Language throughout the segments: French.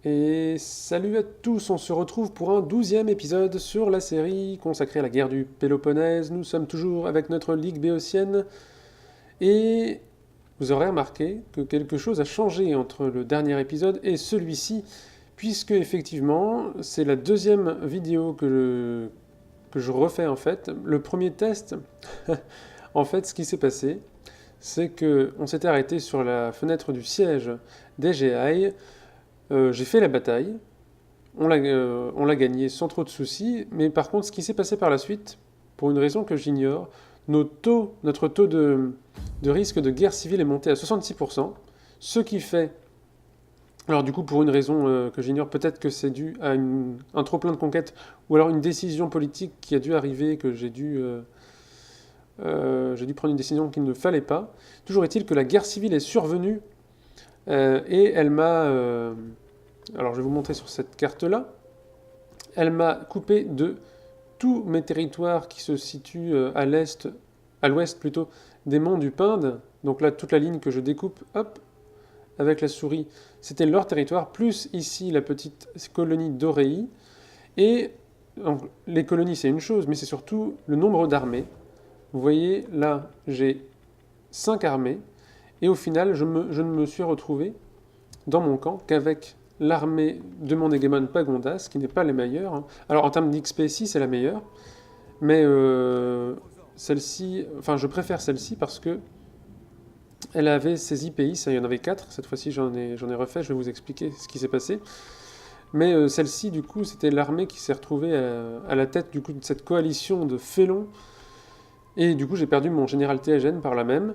Et salut à tous, on se retrouve pour un 12e épisode sur la série consacrée à la guerre du Péloponnèse. Nous sommes toujours avec notre Ligue béotienne et vous aurez remarqué que quelque chose a changé entre le dernier épisode et celui-ci, puisque effectivement c'est la deuxième vidéo que je refais en fait. Le premier test, en fait ce qui s'est passé, c'est que on s'était arrêté sur la fenêtre du siège d'Egei. J'ai fait la bataille, on l'a gagné sans trop de soucis, mais par contre, ce qui s'est passé par la suite, pour une raison que j'ignore, notre taux de risque de guerre civile est monté à 66%, ce qui fait, alors du coup, pour une raison que j'ignore, peut-être que c'est dû à un trop-plein de conquêtes, ou alors une décision politique qui a dû arriver, que j'ai dû prendre une décision qu'il ne fallait pas. Toujours est-il que la guerre civile est survenue, et elle m'a... alors je vais vous montrer sur cette carte-là. Elle m'a coupé de tous mes territoires qui se situent à l'ouest plutôt, des monts du Pinde. Donc là, toute la ligne que je découpe, hop, avec la souris, c'était leur territoire, plus ici la petite colonie d'Oréi. Et donc, les colonies, c'est une chose, mais c'est surtout le nombre d'armées. Vous voyez, là, j'ai 5 armées, et au final, je ne me suis retrouvé dans mon camp qu'avec l'armée de mon hégémon Pagondas, qui n'est pas les meilleures, hein. Alors en termes d'XP, si c'est la meilleure, mais celle-ci, enfin je préfère celle-ci parce que elle avait ses IPI, ça il y en avait 4, cette fois-ci j'en ai refait, je vais vous expliquer ce qui s'est passé. Mais celle-ci, du coup, c'était l'armée qui s'est retrouvée à la tête du coup, de cette coalition de félons, et du coup j'ai perdu mon général Théagène par la même.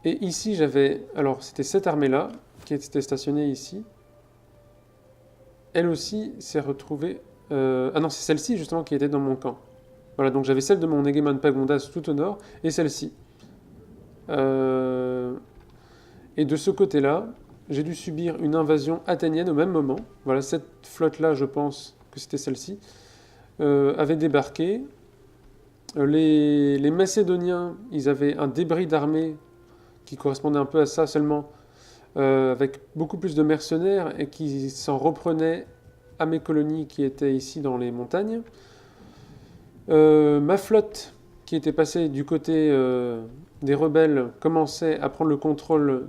Et ici j'avais, alors c'était cette armée-là, qui était stationnée ici, elle aussi s'est retrouvée... ah non, c'est celle-ci justement qui était dans mon camp. Voilà, donc j'avais celle de mon hégémon Pagondas tout au nord, et celle-ci. Euh, Et de ce côté-là, j'ai dû subir une invasion athénienne au même moment. Voilà, cette flotte-là, je pense que c'était celle-ci, avait débarqué. Les Macédoniens, ils avaient un débris d'armée qui correspondait un peu à ça seulement, avec beaucoup plus de mercenaires et qui s'en reprenaient à mes colonies qui étaient ici dans les montagnes. Ma flotte, qui était passée du côté des rebelles, commençait à prendre le contrôle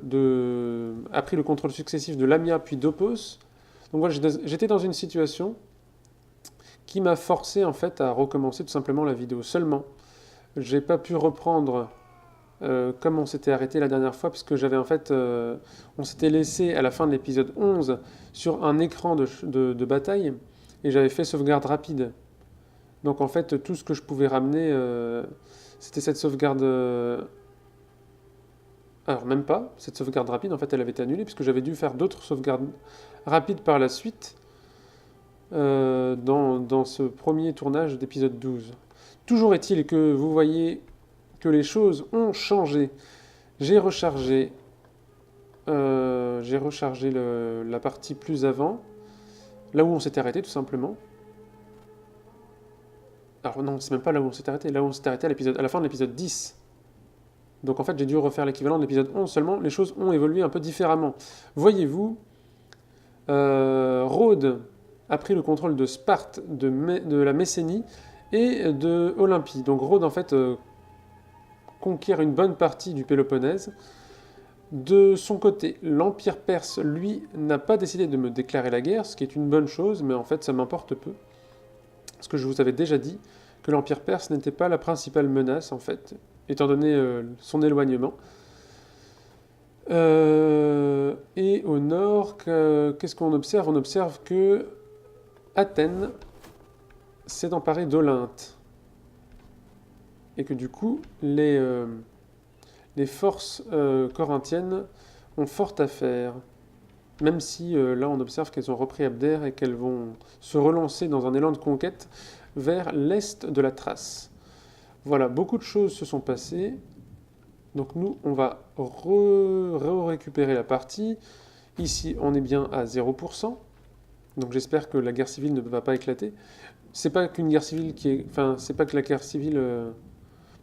a pris le contrôle successif de Lamia puis d'Opos. Donc voilà, j'étais dans une situation qui m'a forcé en fait à recommencer tout simplement la vidéo. Seulement, j'ai pas pu reprendre comme on s'était arrêté la dernière fois, puisque j'avais en fait, on s'était laissé à la fin de l'épisode 11 sur un écran de bataille, et j'avais fait sauvegarde rapide. Donc en fait, tout ce que je pouvais ramener, c'était cette sauvegarde... alors même pas, cette sauvegarde rapide, en fait, elle avait été annulée, puisque j'avais dû faire d'autres sauvegardes rapides par la suite, dans ce premier tournage d'épisode 12. Toujours est-il que vous voyez que les choses ont changé. J'ai rechargé, la partie plus avant, là où on s'était arrêté tout simplement. Alors non, c'est même pas là où on s'est arrêté, là où on s'est arrêté à la fin de l'épisode 10. Donc en fait, j'ai dû refaire l'équivalent de l'épisode 11, seulement les choses ont évolué un peu différemment. Voyez-vous, Rhodes a pris le contrôle de Sparte, de la Messénie et de Olympie. Donc Rhodes, en fait, conquiert une bonne partie du Péloponnèse. De son côté, l'Empire perse, lui, n'a pas décidé de me déclarer la guerre, ce qui est une bonne chose, mais en fait, ça m'importe peu. Parce que je vous avais déjà dit que l'Empire perse n'était pas la principale menace, en fait, étant donné son éloignement. Et au nord, qu'est-ce qu'on observe? On observe que Athènes s'est emparée d'Olynte. Et que du coup, les forces corinthiennes ont fort à faire. Même si là on observe qu'elles ont repris Abdère et qu'elles vont se relancer dans un élan de conquête vers l'est de la Thrace. Voilà, beaucoup de choses se sont passées. Donc nous, on va récupérer la partie. Ici, on est bien à 0%. Donc j'espère que la guerre civile ne va pas éclater. C'est pas qu'une guerre civile qui est... Enfin, c'est pas que la guerre civile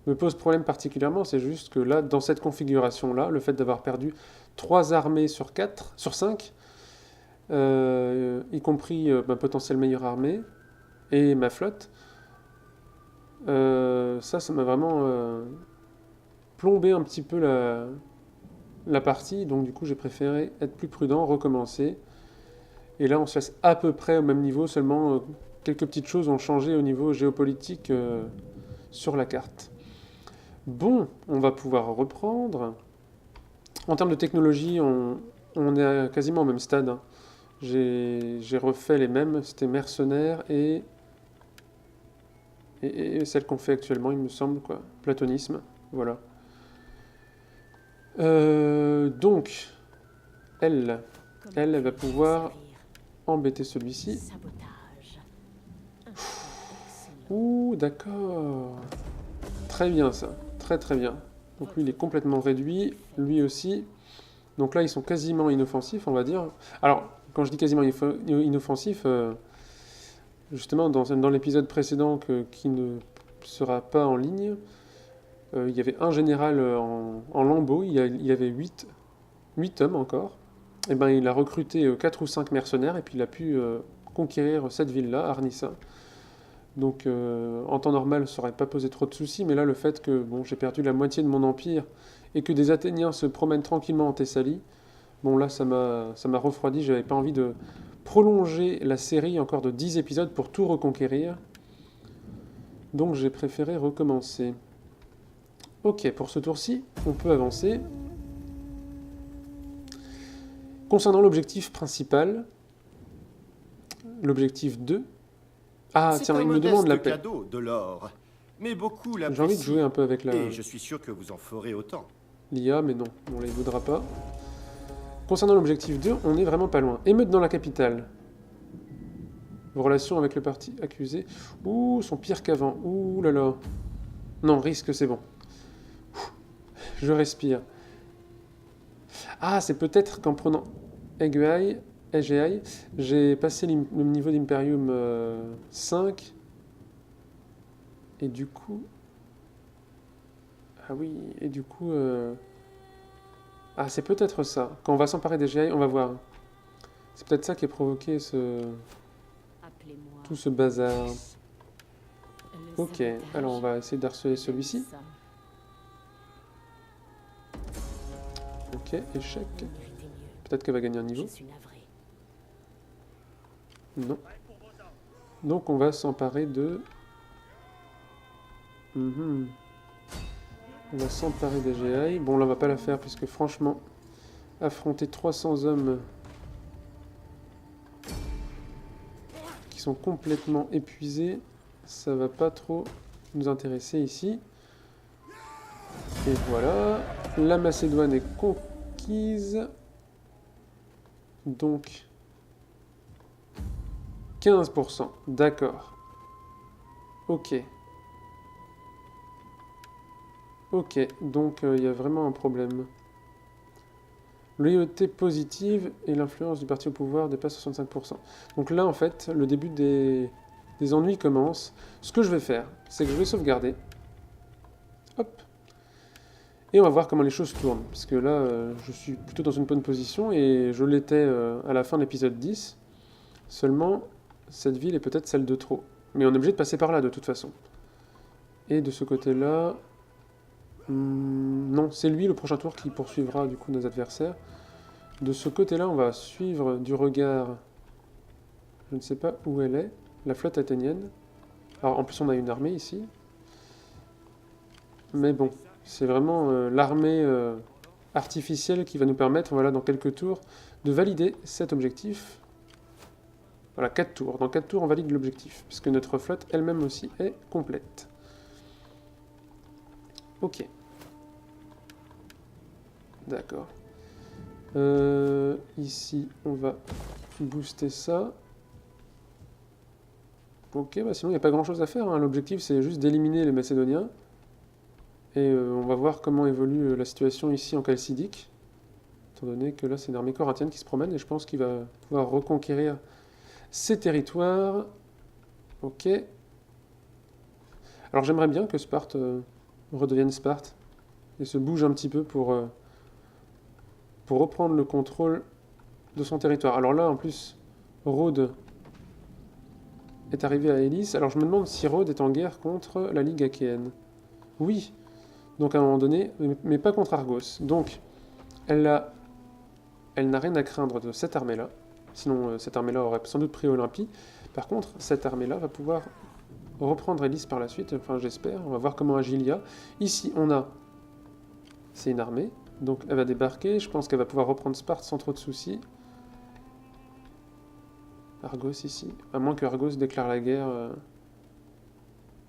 me pose problème particulièrement, c'est juste que là, dans cette configuration-là, le fait d'avoir perdu 3 armées sur 4, sur 5, y compris ma potentielle meilleure armée et ma flotte. Ça m'a vraiment plombé un petit peu la partie, donc du coup j'ai préféré être plus prudent, recommencer. Et là on se laisse à peu près au même niveau, seulement quelques petites choses ont changé au niveau géopolitique sur la carte. Bon, on va pouvoir reprendre. En termes de technologie, on est quasiment au même stade, hein. J'ai refait les mêmes, c'était mercenaires et celle qu'on fait actuellement, il me semble, quoi. Platonisme, voilà. Donc, elle, elle va pouvoir embêter celui-ci. Ouh, d'accord. Très bien ça, très très bien. Donc lui, il est complètement réduit, lui aussi. Donc là, ils sont quasiment inoffensifs, on va dire. Alors, quand je dis quasiment inoffensifs, justement, dans l'épisode précédent qui ne sera pas en ligne, il y avait un général en lambeaux, il y avait 8 hommes encore. Et ben, il a recruté 4 ou 5 mercenaires et puis il a pu conquérir cette ville-là, Arnissa. Donc en temps normal, ça n'aurait pas posé trop de soucis, mais là, le fait que bon, j'ai perdu la moitié de mon empire et que des Athéniens se promènent tranquillement en Thessalie, bon là, ça m'a refroidi, j'avais pas envie de prolonger la série encore de 10 épisodes pour tout reconquérir. Donc j'ai préféré recommencer. Ok, pour ce tour-ci, on peut avancer. Concernant l'objectif principal, l'objectif 2. Ah tiens, il me demande la paix. Cadeau de l'or, mais beaucoup J'ai envie de jouer un peu avec et je suis sûr que vous en ferez autant. l'IA, mais non, on ne les voudra pas. Concernant l'objectif 2, on est vraiment pas loin. Émeute dans la capitale. Vos relations avec le parti accusé. Ouh, sont pires qu'avant. Ouh là là. Non, risque, c'est bon. Je respire. Ah, c'est peut-être qu'en prenant EGI, j'ai passé le niveau d'Imperium 5. Et du coup... Ah oui, et du coup... Ah, c'est peut-être ça. Quand on va s'emparer des GI, on va voir. C'est peut-être ça qui a provoqué tout ce bazar. Ok, alors on va essayer d'harceler celui-ci. Ok, échec. Peut-être qu'elle va gagner un niveau. Non. Donc on va s'emparer de... On va s'emparer des GI. Bon là on va pas la faire puisque franchement, affronter 300 hommes qui sont complètement épuisés, ça va pas trop nous intéresser ici. Et voilà, la Macédoine est conquise. Donc 15%, d'accord. Ok. Ok, donc il y a vraiment un problème. Loyauté positive et l'influence du parti au pouvoir dépasse 65%. Donc là, en fait, le début des ennuis commence. Ce que je vais faire, c'est que je vais sauvegarder. Hop. Et on va voir comment les choses tournent. Parce que là, je suis plutôt dans une bonne position et je l'étais à la fin de l'épisode 10. Seulement, cette ville est peut-être celle de trop. Mais on est obligé de passer par là de toute façon. Et de ce côté-là... non, c'est lui le prochain tour qui poursuivra du coup nos adversaires. De ce côté-là, on va suivre du regard... Je ne sais pas où elle est. La flotte athénienne. Alors en plus on a une armée ici. Mais bon, c'est vraiment l'armée artificielle qui va nous permettre, voilà, dans quelques tours, de valider cet objectif. Voilà, 4 tours. Dans 4 tours, on valide l'objectif, puisque notre flotte elle-même aussi est complète. Ok. D'accord. Ici, on va booster ça. Ok, bah sinon il n'y a pas grand chose à faire, hein. L'objectif c'est juste d'éliminer les Macédoniens. Et on va voir comment évolue la situation ici en Chalcidique. Étant donné que là c'est une armée corinthienne qui se promène et je pense qu'il va pouvoir reconquérir ces territoires. Ok. Alors j'aimerais bien que Sparte redevienne Sparte et se bouge un petit peu pour reprendre le contrôle de son territoire. Alors là, en plus, Rhodes est arrivé à Élis. Alors je me demande si Rhodes est en guerre contre la Ligue Achéenne. Oui, donc à un moment donné, mais pas contre Argos. Donc, elle n'a rien à craindre de cette armée-là. Sinon, cette armée-là aurait sans doute pris Olympie. Par contre, cette armée-là va pouvoir reprendre Élis par la suite. Enfin, j'espère. On va voir comment agit Lia. Ici, on a... C'est une armée. Donc, elle va débarquer. Je pense qu'elle va pouvoir reprendre Sparte sans trop de soucis. Argos ici. À moins que Argos déclare la guerre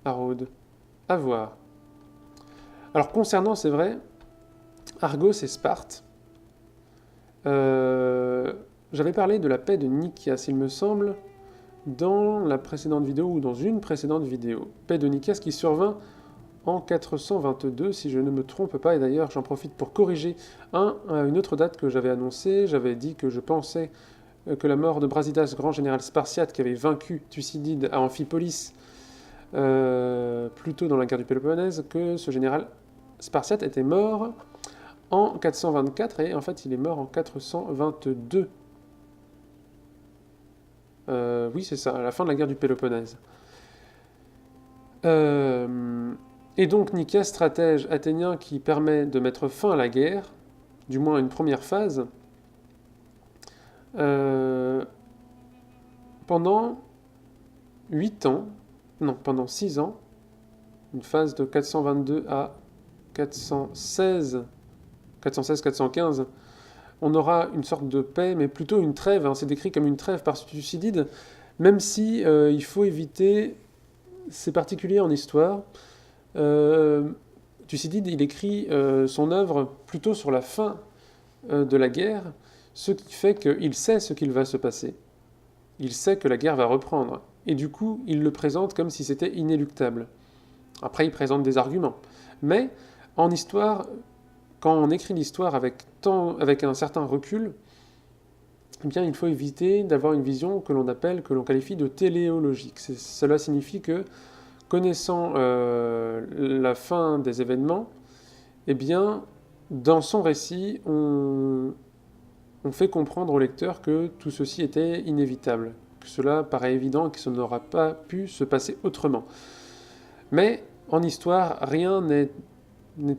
à Rhodes. À voir. Alors, concernant, c'est vrai, Argos et Sparte, j'avais parlé de la paix de Nikias, il me semble, dans la précédente vidéo ou dans une précédente vidéo. Paix de Nikias qui survint en 422, si je ne me trompe pas, et d'ailleurs j'en profite pour corriger une autre date que j'avais annoncée. J'avais dit que je pensais que la mort de Brasidas, grand général spartiate qui avait vaincu Thucydide à Amphipolis, plus tôt dans la guerre du Péloponnèse, que ce général spartiate était mort en 424 et en fait il est mort en 422. Oui, c'est ça, à la fin de la guerre du Péloponnèse. Et donc Nikias, stratège athénien qui permet de mettre fin à la guerre, du moins à une première phase, pendant 8 ans, non, pendant 6 ans, une phase de 422 à 416-415, on aura une sorte de paix, mais plutôt une trêve. Hein, c'est décrit comme une trêve par Thucydide, même si il faut éviter, c'est particulier en histoire. Thucydide, il écrit son œuvre plutôt sur la fin de la guerre, ce qui fait qu'il sait ce qu'il va se passer. Il sait que la guerre va reprendre, et du coup, il le présente comme si c'était inéluctable. Après, il présente des arguments. Mais en histoire, quand on écrit l'histoire avec un certain recul, eh bien, il faut éviter d'avoir une vision que l'on qualifie de téléologique. Cela signifie que, connaissant la fin des événements, eh bien, dans son récit, on fait comprendre au lecteur que tout ceci était inévitable, que cela paraît évident et que ça n'aura pas pu se passer autrement. Mais en histoire, rien n'est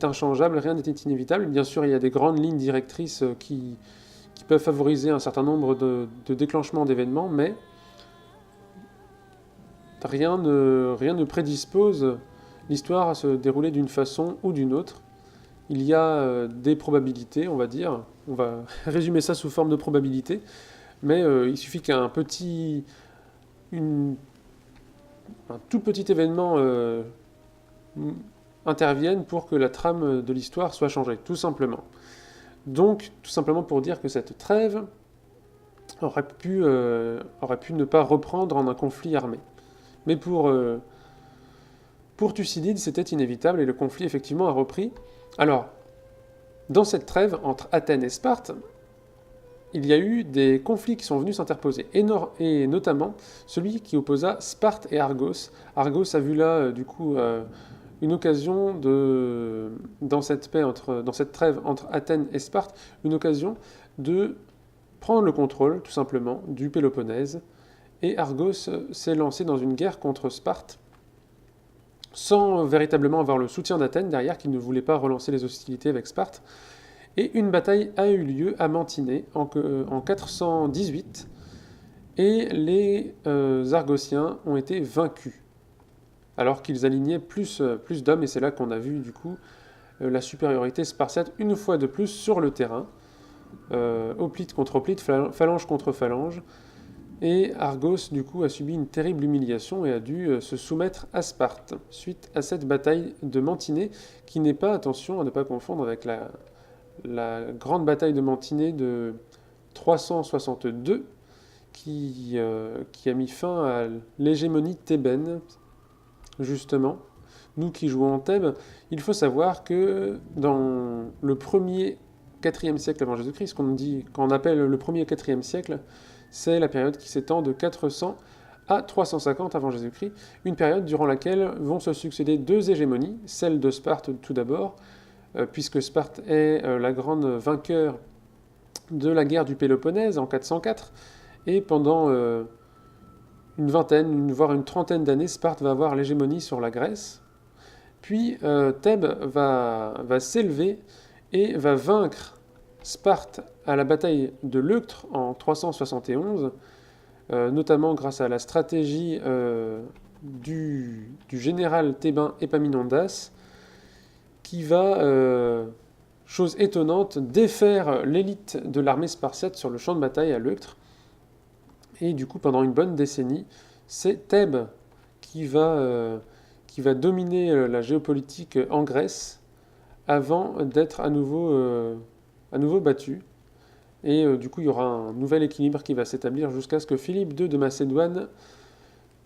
inchangeable, rien n'est inévitable. Bien sûr, il y a des grandes lignes directrices qui peuvent favoriser un certain nombre de déclenchements d'événements, mais rien ne prédispose l'histoire à se dérouler d'une façon ou d'une autre. Il y a des probabilités, on va dire. On va résumer ça sous forme de probabilité, mais il suffit qu'un tout petit événement intervienne pour que la trame de l'histoire soit changée, tout simplement. Donc, tout simplement pour dire que cette trêve aurait pu ne pas reprendre en un conflit armé. Mais pour Thucydide, c'était inévitable et le conflit, effectivement, a repris. Alors, dans cette trêve entre Athènes et Sparte, il y a eu des conflits qui sont venus s'interposer, et notamment celui qui opposa Sparte et Argos. Argos a vu là, du coup, une occasion dans cette trêve entre Athènes et Sparte, une occasion de prendre le contrôle, tout simplement, du Péloponnèse. Et Argos s'est lancé dans une guerre contre Sparte, sans véritablement avoir le soutien d'Athènes derrière, qui ne voulait pas relancer les hostilités avec Sparte. Et une bataille a eu lieu à Mantinée en 418, et les Argosiens ont été vaincus, alors qu'ils alignaient plus d'hommes, et c'est là qu'on a vu du coup la supériorité spartiate une fois de plus sur le terrain, hoplite contre hoplite, phalange contre phalange, et Argos du coup a subi une terrible humiliation et a dû se soumettre à Sparte, suite à cette bataille de Mantinée, qui n'est pas, attention à ne pas confondre avec la grande bataille de Mantinée de 362, qui a mis fin à l'hégémonie thébaine, justement. Nous qui jouons en Thèbes, il faut savoir que dans le 4e siècle avant Jésus-Christ, quand on appelle le 1er 4e siècle, c'est la période qui s'étend de 400 à 350 avant Jésus-Christ, une période durant laquelle vont se succéder deux hégémonies, celle de Sparte tout d'abord, puisque Sparte est la grande vainqueur de la guerre du Péloponnèse en 404, et pendant une vingtaine, voire une trentaine d'années, Sparte va avoir l'hégémonie sur la Grèce. Puis Thèbes va s'élever et va vaincre Sparte à la bataille de Leuctre en 371, notamment grâce à la stratégie du général thébain Épaminondas, qui va, chose étonnante, défaire l'élite de l'armée spartiate sur le champ de bataille à Leuctre. Et du coup, pendant une bonne décennie, c'est Thèbes qui va dominer la géopolitique en Grèce avant d'être à nouveau battu. Et du coup, il y aura un nouvel équilibre qui va s'établir jusqu'à ce que Philippe II de Macédoine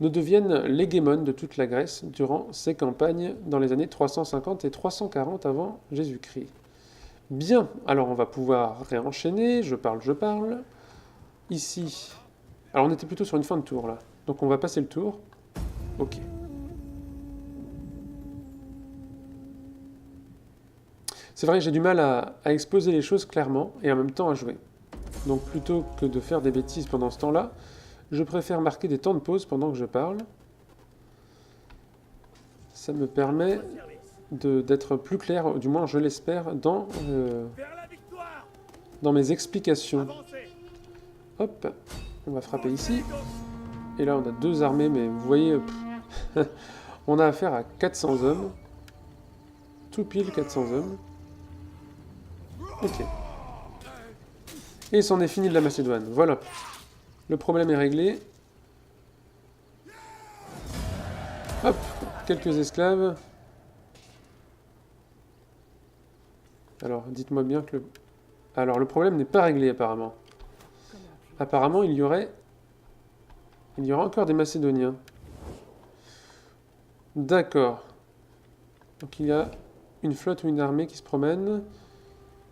ne devienne l'hégémone de toute la Grèce durant ses campagnes dans les années 350 et 340 avant Jésus-Christ. Bien, alors on va pouvoir réenchaîner, je parle. Ici, alors on était plutôt sur une fin de tour là, donc on va passer le tour. Ok. C'est vrai, j'ai du mal à exposer les choses clairement et en même temps à jouer. Donc plutôt que de faire des bêtises pendant ce temps-là, je préfère marquer des temps de pause pendant que je parle. Ça me permet d'être plus clair, du moins je l'espère, dans mes explications. Hop, on va frapper ici. Et là on a 2 armées, mais vous voyez, on a affaire à 400 hommes. Tout pile 400 hommes. Ok. Et c'en est fini de la Macédoine. Voilà. Le problème est réglé. Hop, quelques esclaves. Alors, dites-moi bien que le... Alors, le problème n'est pas réglé, apparemment. Apparemment, il y aura encore des Macédoniens. D'accord. Donc, il y a une flotte ou une armée qui se promène.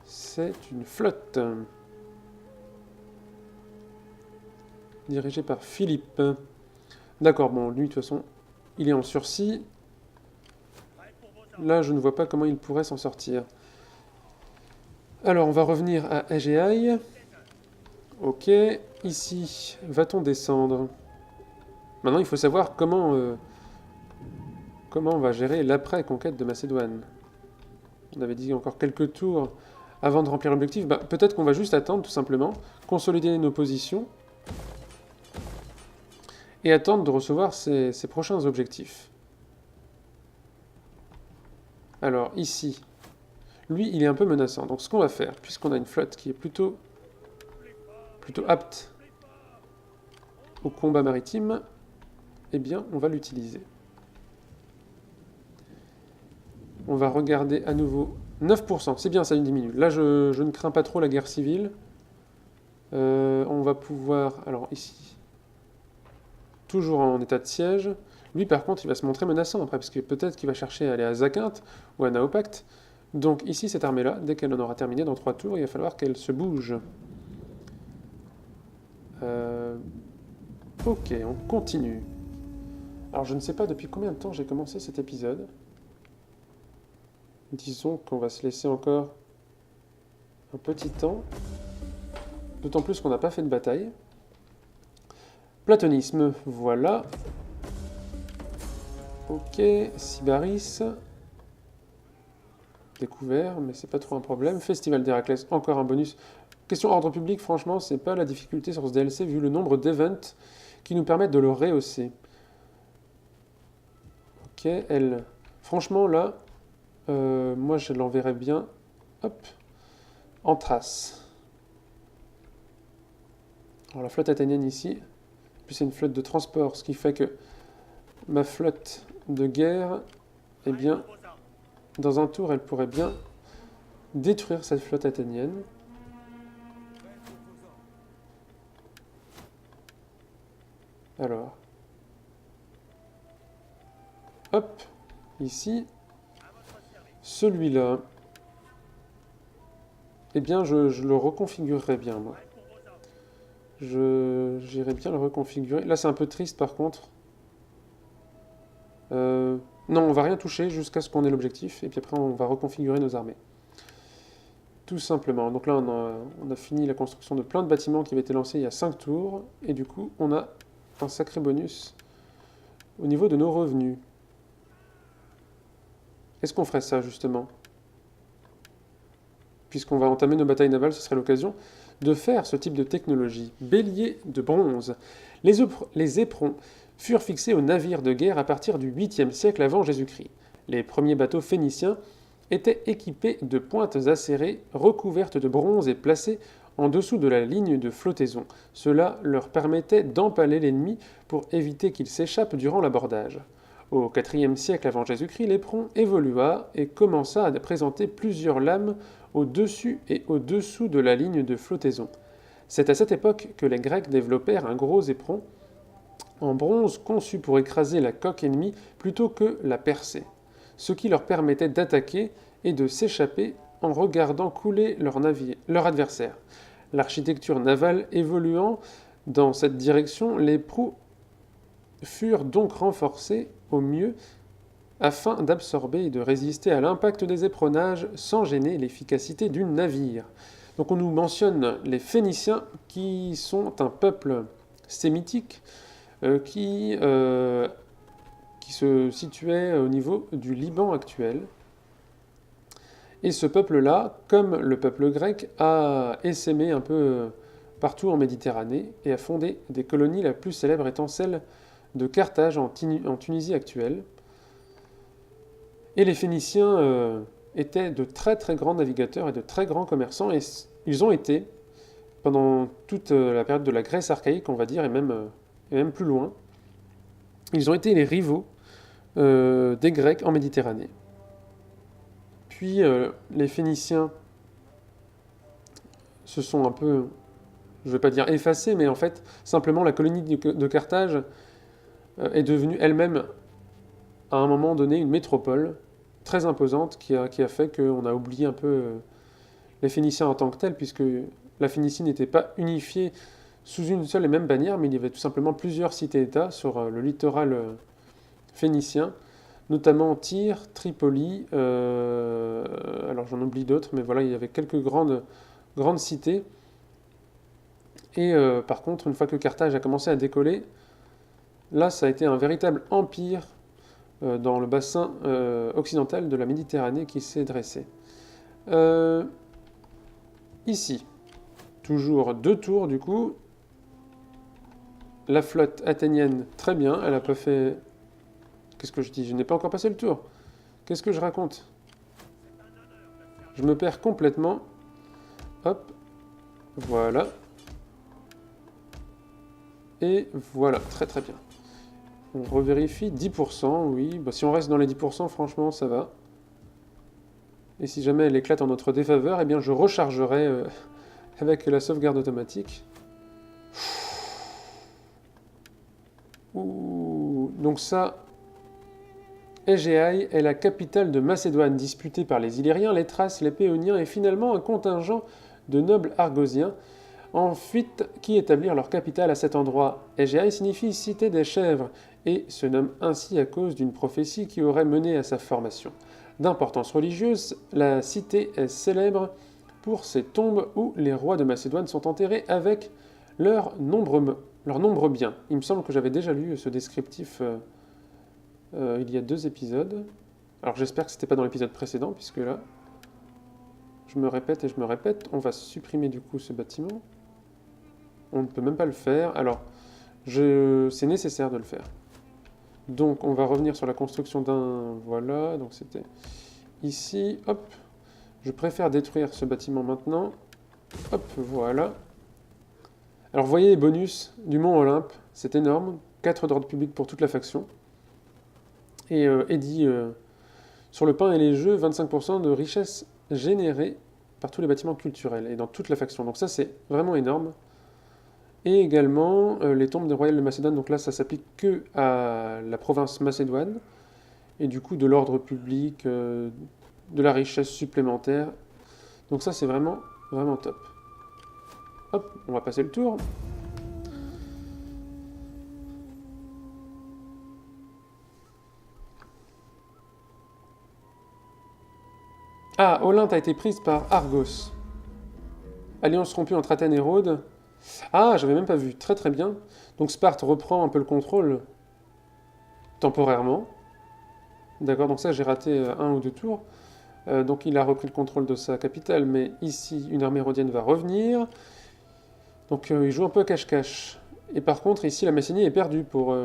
C'est une flotte. Dirigée par Philippe. D'accord, bon, lui, de toute façon, il est en sursis. Là, je ne vois pas comment il pourrait s'en sortir. Alors, on va revenir à Aegae. Ok, ici, va-t-on descendre? Maintenant, il faut savoir comment on va gérer l'après-conquête de Macédoine. On avait dit encore quelques tours avant de remplir l'objectif. Bah, peut-être qu'on va juste attendre, tout simplement, consolider nos positions, et attendre de recevoir ces prochains objectifs. Alors, ici, lui, il est un peu menaçant. Donc, ce qu'on va faire, puisqu'on a une flotte qui est plutôt apte au combat maritime, eh bien, on va l'utiliser. On va regarder à nouveau 9%. C'est bien, ça diminue. Là, je ne crains pas trop la guerre civile. On va pouvoir... Alors, ici... Toujours en état de siège. Lui, par contre, il va se montrer menaçant après, parce que peut-être qu'il va chercher à aller à Zakynthos ou à Naupacte. Donc ici, cette armée-là, dès qu'elle en aura terminé dans 3 tours, il va falloir qu'elle se bouge. Ok, on continue. Alors, je ne sais pas depuis combien de temps j'ai commencé cet épisode. Disons qu'on va se laisser encore un petit temps. D'autant plus qu'on n'a pas fait de bataille. Platonisme, voilà. Ok, Sybaris. Découvert, mais c'est pas trop un problème. Festival d'Héraclès, encore un bonus. Question ordre public, franchement, c'est pas la difficulté sur ce DLC vu le nombre d'events qui nous permettent de le rehausser. Ok, elle. Franchement, là, moi je l'enverrai bien. Hop. En trace. Alors la flotte athénienne ici. Puis c'est une flotte de transport, ce qui fait que ma flotte de guerre, eh bien, dans un tour, elle pourrait bien détruire cette flotte athénienne. Alors, hop, ici, celui-là, eh bien, je le reconfigurerai bien, moi. J'irai bien le reconfigurer. Là, c'est un peu triste, par contre. Non, on va rien toucher jusqu'à ce qu'on ait l'objectif, et puis après, on va reconfigurer nos armées. tout simplement. Donc là, on a fini la construction de plein de bâtiments qui avaient été lancés il y a 5 tours, et du coup, on a un sacré bonus au niveau de nos revenus. Est-ce qu'on ferait ça, justement? Puisqu'on va entamer nos batailles navales, ce serait l'occasion de faire ce type de technologie. Bélier de bronze. Les éperons furent fixés aux navires de guerre à partir du 8e siècle avant Jésus-Christ. Les premiers bateaux phéniciens étaient équipés de pointes acérées recouvertes de bronze et placées en dessous de la ligne de flottaison. Cela leur permettait d'empaler l'ennemi pour éviter qu'il s'échappe durant l'abordage. Au IVe siècle avant Jésus-Christ, l'éperon évolua et commença à présenter plusieurs lames au-dessus et au-dessous de la ligne de flottaison. C'est à cette époque que les Grecs développèrent un gros éperon en bronze conçu pour écraser la coque ennemie plutôt que la percer, ce qui leur permettait d'attaquer et de s'échapper en regardant couler leur adversaire. L'architecture navale évoluant dans cette direction, les proues furent donc renforcées au mieux afin d'absorber et de résister à l'impact des éperonnages sans gêner l'efficacité du navire. Donc on nous mentionne les Phéniciens qui sont un peuple sémitique qui se situait au niveau du Liban actuel. Et ce peuple-là, comme le peuple grec, a essaimé un peu partout en Méditerranée et a fondé des colonies, la plus célèbre étant celle de Carthage en Tunisie actuelle. Et les Phéniciens étaient de très très grands navigateurs et de très grands commerçants, et ils ont été, pendant toute la période de la Grèce archaïque, on va dire, et même plus loin, ils ont été les rivaux des Grecs en Méditerranée. Puis les Phéniciens se sont un peu, je ne vais pas dire effacés, mais en fait, simplement la colonie de Carthage est devenue elle-même, à un moment donné, une métropole très imposante qui a fait qu'on a oublié un peu les Phéniciens en tant que tels, puisque la Phénicie n'était pas unifiée sous une seule et même bannière, mais il y avait tout simplement plusieurs cités-États sur le littoral phénicien, notamment Tyr, Tripoli, alors j'en oublie d'autres, mais voilà, il y avait quelques grandes cités. Et par contre, une fois que Carthage a commencé à décoller, là, ça a été un véritable empire dans le bassin occidental de la Méditerranée qui s'est dressé. Ici, toujours 2 tours du coup. La flotte athénienne, très bien, elle n'a pas fait... Qu'est-ce que je dis? Je n'ai pas encore passé le tour. Qu'est-ce que je raconte? Je me perds complètement. Hop, voilà. Et voilà, très très bien. On revérifie, 10%, oui. Bah, si on reste dans les 10%, franchement, ça va. Et si jamais elle éclate en notre défaveur, eh bien je rechargerai avec la sauvegarde automatique. Ouh, donc ça, Égéaï est la capitale de Macédoine, disputée par les Illyriens, les Thraces, les Péoniens et finalement un contingent de nobles argosiens en fuite qui établirent leur capitale à cet endroit. Égéaï signifie cité des chèvres et se nomme ainsi à cause d'une prophétie qui aurait mené à sa formation. D'importance religieuse, la cité est célèbre pour ses tombes où les rois de Macédoine sont enterrés avec leurs nombreux biens. Il me semble que j'avais déjà lu ce descriptif il y a 2 épisodes. Alors j'espère que c'était pas dans l'épisode précédent, puisque là, je me répète et je me répète. On va supprimer du coup ce bâtiment. On ne peut même pas le faire. Alors, c'est nécessaire de le faire. Donc on va revenir sur la construction d'un... Voilà, donc c'était ici. Hop, je préfère détruire ce bâtiment maintenant. Hop, voilà. Alors vous voyez les bonus du Mont Olympe, c'est énorme. 4 d'ordre public pour toute la faction. Et Eddie, sur le pain et les jeux, 25% de richesse générée par tous les bâtiments culturels et dans toute la faction. Donc ça c'est vraiment énorme. Et également les tombes des royales de Macédoine, donc là ça s'applique que à la province Macédoine, et du coup de l'ordre public, de la richesse supplémentaire. Donc ça c'est vraiment, vraiment top. Hop, on va passer le tour. Ah, Olympe a été prise par Argos. Alliance rompue entre Athènes et Rhodes. Ah, j'avais même pas vu. Très très bien. Donc Sparte reprend un peu le contrôle temporairement. D'accord, donc ça j'ai raté un ou deux tours. Donc il a repris le contrôle de sa capitale, mais ici une armée rhodienne va revenir. Donc il joue un peu à cache-cache. Et par contre ici la Messénie est perdue pour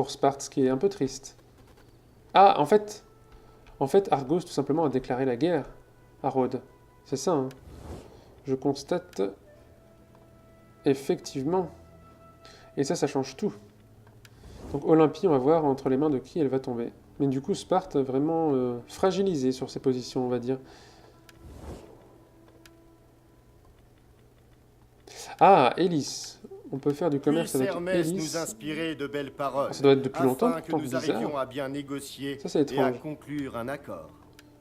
Sparte, ce qui est un peu triste. Ah, en fait Argos tout simplement a déclaré la guerre à Rhodes. C'est ça, hein. Je constate effectivement. Et ça change tout. Donc Olympie, on va voir entre les mains de qui elle va tomber. Mais du coup, Sparte vraiment fragilisé sur ses positions, on va dire. Ah, Hélice. On peut faire du commerce avec Hermès Hélice. nous inspirer de belles paroles. Ça doit être depuis longtemps, afin que pourtant nous bizarre. arrivions à bien négocier Ça, c'est et à étrange. conclure un accord.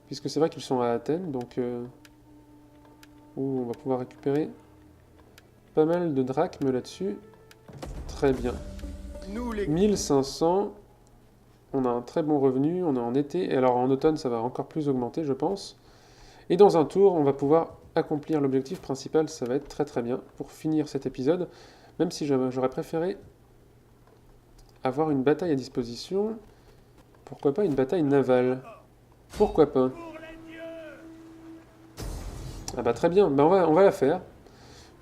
Puisque c'est vrai qu'ils sont à Athènes, donc... Ouh, on va pouvoir récupérer pas mal de drachmes là-dessus. Très bien. Nous les 1500... On a un très bon revenu, on est en été, et alors en automne ça va encore plus augmenter je pense. Et dans un tour on va pouvoir accomplir l'objectif principal, ça va être très très bien pour finir cet épisode, même si j'aurais préféré avoir une bataille à disposition. Pourquoi pas une bataille navale? Pourquoi pas? Ah bah très bien, bah on va la faire.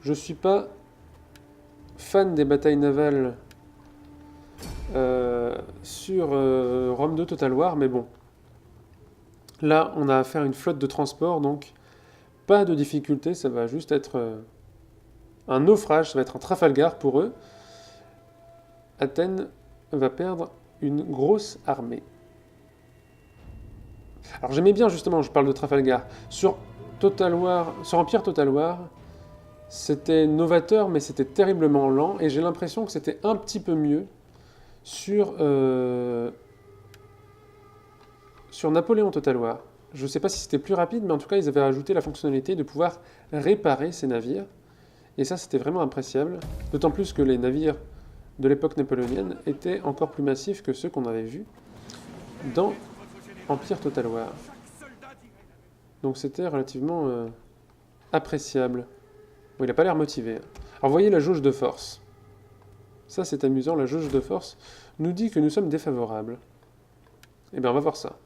Je suis pas fan des batailles navales sur Rome 2 Total War, mais bon. Là, on a affaire à une flotte de transport, donc pas de difficulté, ça va juste être un naufrage, ça va être un Trafalgar pour eux. Athènes va perdre une grosse armée. Alors j'aimais bien justement, je parle de Trafalgar, sur Empire Total War, c'était novateur, mais c'était terriblement lent, et j'ai l'impression que c'était un petit peu mieux sur Napoléon Total War. Je ne sais pas si c'était plus rapide, mais en tout cas, ils avaient ajouté la fonctionnalité de pouvoir réparer ces navires. Et ça, c'était vraiment appréciable. D'autant plus que les navires de l'époque napoléonienne étaient encore plus massifs que ceux qu'on avait vus dans Empire Total War. Donc c'était relativement appréciable. Bon, il n'a pas l'air motivé. Alors voyez la jauge de force. Ça, c'est amusant. La jauge de force nous dit que nous sommes défavorables. Eh bien, on va voir ça.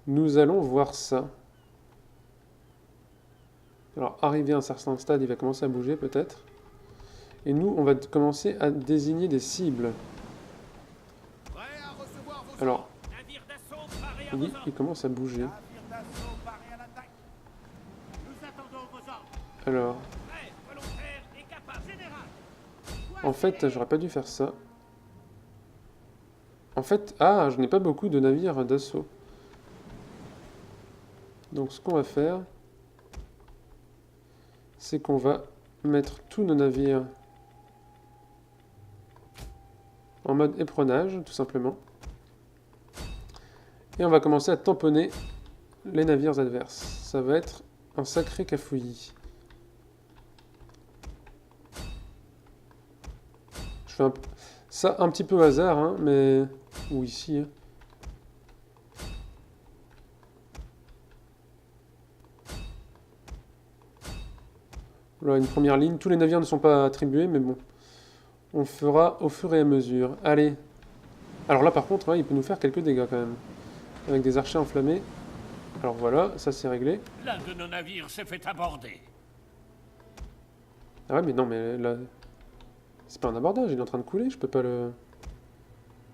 Nous allons voir ça. Alors, arrivé à un certain stade, il va commencer à bouger, peut-être. Et nous, on va commencer à désigner des cibles. Alors, oui, il commence à bouger. Alors, en fait, j'aurais pas dû faire ça. En fait, ah, je n'ai pas beaucoup de navires d'assaut. Donc ce qu'on va faire, c'est qu'on va mettre tous nos navires en mode éperonnage, tout simplement. Et on va commencer à tamponner les navires adverses. Ça va être un sacré cafouillis. Je fais ça un petit peu au hasard, hein, mais... Ou ici, hein. Là, une première ligne. Tous les navires ne sont pas attribués, mais bon. On fera au fur et à mesure. Allez. Alors là, par contre, ouais, il peut nous faire quelques dégâts, quand même. Avec des archers enflammés. Alors voilà, ça c'est réglé. L'un de nos navires s'est fait aborder. Ah ouais, mais non, mais là... C'est pas un abordage, il est en train de couler, je peux pas le...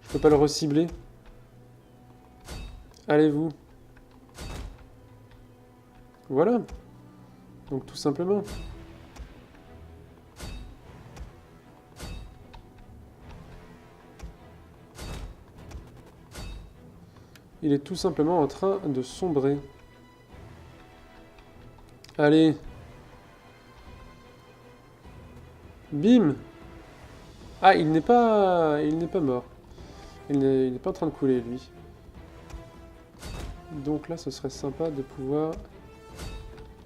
Je peux pas le recibler. Allez-vous. Voilà. Donc tout simplement. Il est tout simplement en train de sombrer. Allez. Bim. Ah, il n'est pas mort. Il n'est pas en train de couler, lui. Donc là, ce serait sympa de pouvoir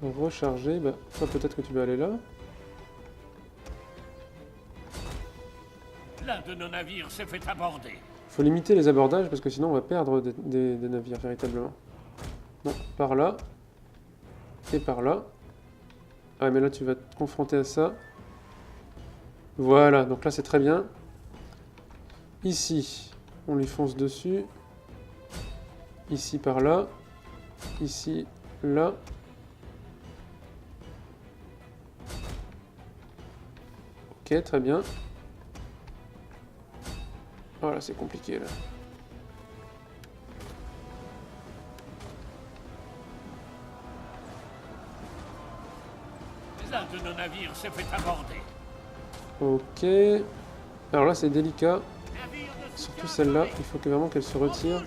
recharger. Bah, toi, peut-être que tu vas aller là. L'un de nos navires s'est fait aborder. Faut limiter les abordages parce que sinon on va perdre des navires véritablement. Non, par là. Et par là. Ouais, mais là, tu vas te confronter à ça. Voilà, donc là, c'est très bien. Ici, on lui fonce dessus. Ici, par là. Ici, là. Ok, très bien. Voilà, c'est compliqué, là. L'un de nos navires s'est fait aborder. Ok. Alors là, c'est délicat. Surtout celle-là, il faut que vraiment qu'elle se retire.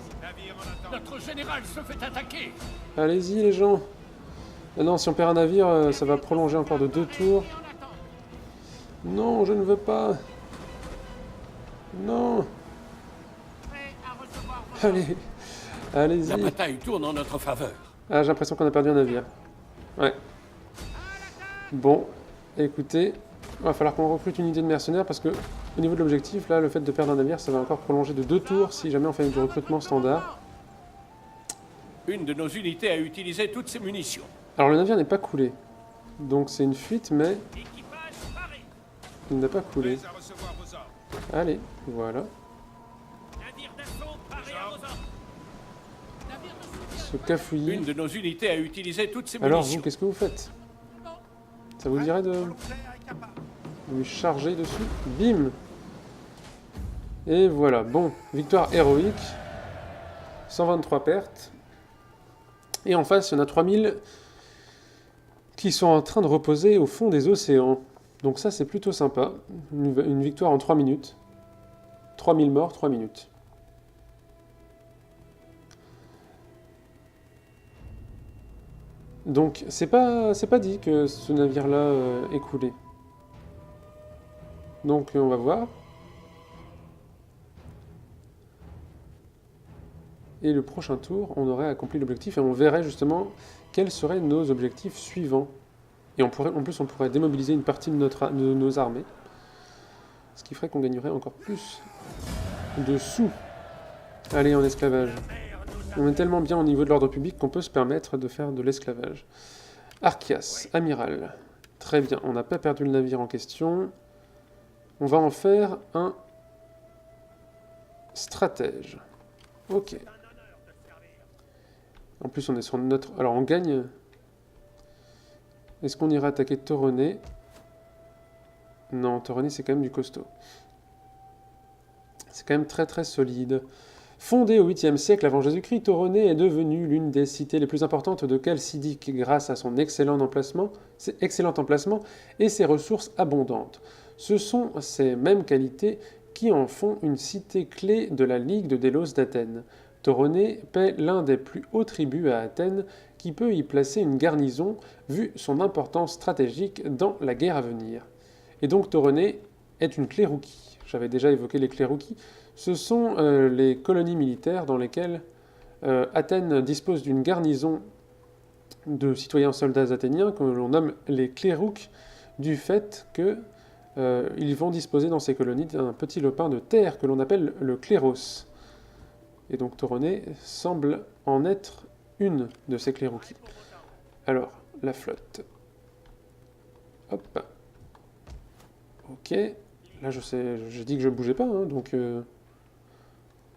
Notre général se fait attaquer. Allez-y, les gens. Ah non, si on perd un navire, ça va prolonger encore de 2 tours. Non, je ne veux pas. Non. Allez. La Allez-y. bataille tourne en notre faveur. Ah, j'ai l'impression qu'on a perdu un navire. Ouais. Bon, écoutez, il va falloir qu'on recrute une unité de mercenaires parce que, au niveau de l'objectif, là, le fait de perdre un navire, ça va encore prolonger de 2 tours si jamais on fait du recrutement standard. Une de nos unités a utilisé toutes ses munitions. Alors, le navire n'est pas coulé. Donc, c'est une fuite, mais Équipage paré. il n'a pas coulé. Allez, voilà. Navire d'assaut paré à vos ordres. Navire de soutien. Ce cafouillis. Une de nos unités a utilisé toutes ses Alors, vous, munitions. qu'est-ce que vous faites? Ça vous dirait de lui charger dessus? Bim! Et voilà, bon, victoire héroïque. 123 pertes. Et en face, il y en a 3000 qui sont en train de reposer au fond des océans. Donc ça, c'est plutôt sympa. Une victoire en 3 minutes. 3000 morts, 3 minutes. Donc, c'est pas dit que ce navire-là est coulé. Donc, on va voir. Et le prochain tour, on aurait accompli l'objectif et on verrait justement quels seraient nos objectifs suivants. Et en plus, on pourrait démobiliser une partie de nos armées. Ce qui ferait qu'on gagnerait encore plus de sous. Allez, en esclavage. On est tellement bien au niveau de l'ordre public qu'on peut se permettre de faire de l'esclavage. Archias, amiral. Très bien, on n'a pas perdu le navire en question. On va en faire un stratège. Ok. En plus, on est sur notre... Alors, on gagne. Est-ce qu'on ira attaquer Toronnet? Non, Toronnet, c'est quand même du costaud. C'est quand même très très solide. Fondée au 8e siècle avant Jésus-Christ, Toronnet est devenue l'une des cités les plus importantes de Chalcidique grâce à son excellent emplacement et ses ressources abondantes. Ce sont ces mêmes qualités qui en font une cité clé de la Ligue de Délos d'Athènes. Toronnet paie l'un des plus hauts tributs à Athènes, qui peut y placer une garnison, vu son importance stratégique dans la guerre à venir. Et donc Toronnet est une clérouquie. J'avais déjà évoqué les clérouquies. Ce sont les colonies militaires dans lesquelles Athènes dispose d'une garnison de citoyens soldats athéniens, que l'on nomme les clérouques, du fait qu'ils vont disposer dans ces colonies d'un petit lopin de terre que l'on appelle le cléros. Et donc Toronnet semble en être une de ces clérouquies. Alors, la flotte. Hop. Ok. Là, j'ai dit que je bougeais pas, hein, donc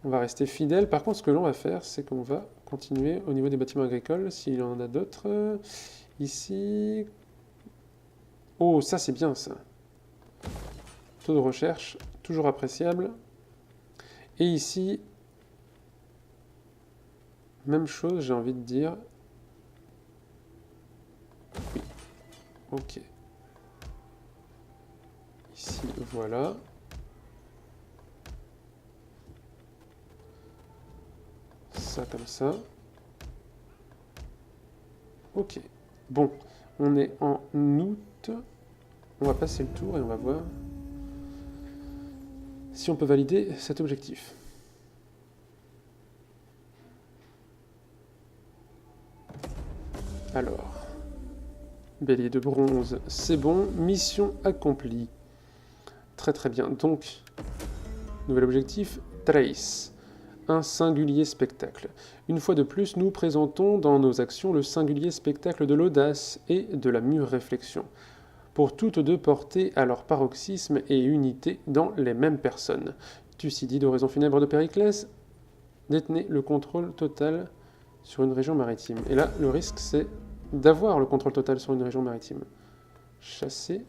on va rester fidèle. Par contre, ce que l'on va faire, c'est qu'on va continuer au niveau des bâtiments agricoles, s'il y en a d'autres. Ici. Oh, ça c'est bien, ça. Taux de recherche, toujours appréciable. Et ici, même chose, j'ai envie de dire. Oui. Ok. Ici, voilà. Ça comme ça. Ok. Bon, on est en août. On va passer le tour et on va voir si on peut valider cet objectif. Alors, bélier de bronze, c'est bon. Mission accomplie. Très très bien. Donc, nouvel objectif, Trace. un singulier spectacle. Une fois de plus, nous présentons dans nos actions le singulier spectacle de l'audace et de la mûre réflexion, pour toutes deux porter à leur paroxysme et unité dans les mêmes personnes. Thucydide, oraison funèbre de Périclès, détenait le contrôle total sur une région maritime. Et là, le risque, c'est d'avoir le contrôle total sur une région maritime. Chasser.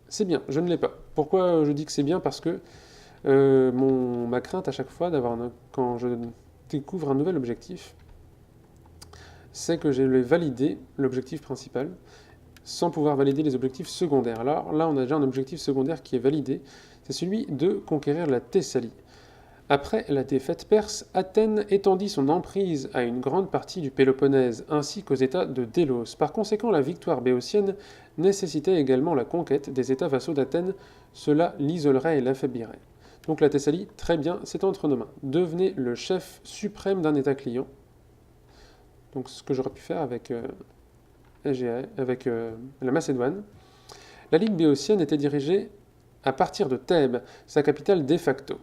C'est bien, je ne l'ai pas. Pourquoi je dis que c'est bien? Parce que ma crainte à chaque fois, quand je découvre un nouvel objectif, c'est que je vais valider l'objectif principal, sans pouvoir valider les objectifs secondaires. Alors là, on a déjà un objectif secondaire qui est validé, c'est celui de conquérir la Thessalie. Après la défaite perse, Athènes étendit son emprise à une grande partie du Péloponnèse, ainsi qu'aux États de Délos. Par conséquent, la victoire béotienne nécessitait également la conquête des États vassaux d'Athènes. Cela l'isolerait et l'affaiblirait. Donc la Thessalie, très bien, c'est entre nos mains. Devenez le chef suprême d'un État client. Donc ce que j'aurais pu faire avec la Macédoine. La Ligue béotienne était dirigée à partir de Thèbes, sa capitale de facto.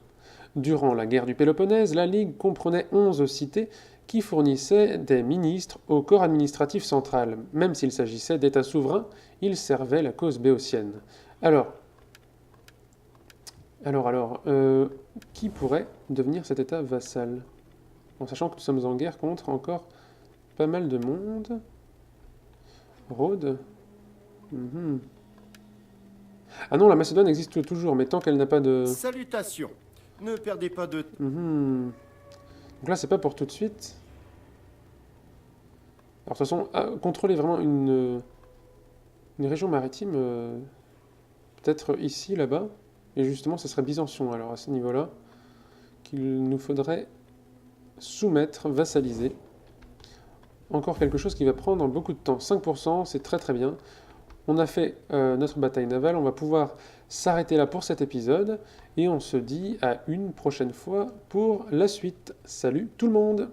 Durant la guerre du Péloponnèse, la Ligue comprenait 11 cités qui fournissaient des ministres au corps administratif central. Même s'il s'agissait d'États souverains, ils servaient la cause béotienne. Alors, qui pourrait devenir cet État vassal? En sachant que nous sommes en guerre contre encore pas mal de monde. Rhodes. Ah non, la Macédoine existe toujours, mais tant qu'elle n'a pas de... Salutations. Ne perdez pas de... Donc là, c'est pas pour tout de suite. Alors, de toute façon, contrôler vraiment une région maritime, peut-être ici, là-bas, et justement, ce serait Byzantion, alors, à ce niveau-là, qu'il nous faudrait soumettre, vassaliser. Encore quelque chose qui va prendre beaucoup de temps. 5%, c'est très très bien. On a fait notre bataille navale, on va pouvoir s'arrêter là pour cet épisode, et on se dit à une prochaine fois pour la suite. Salut tout le monde!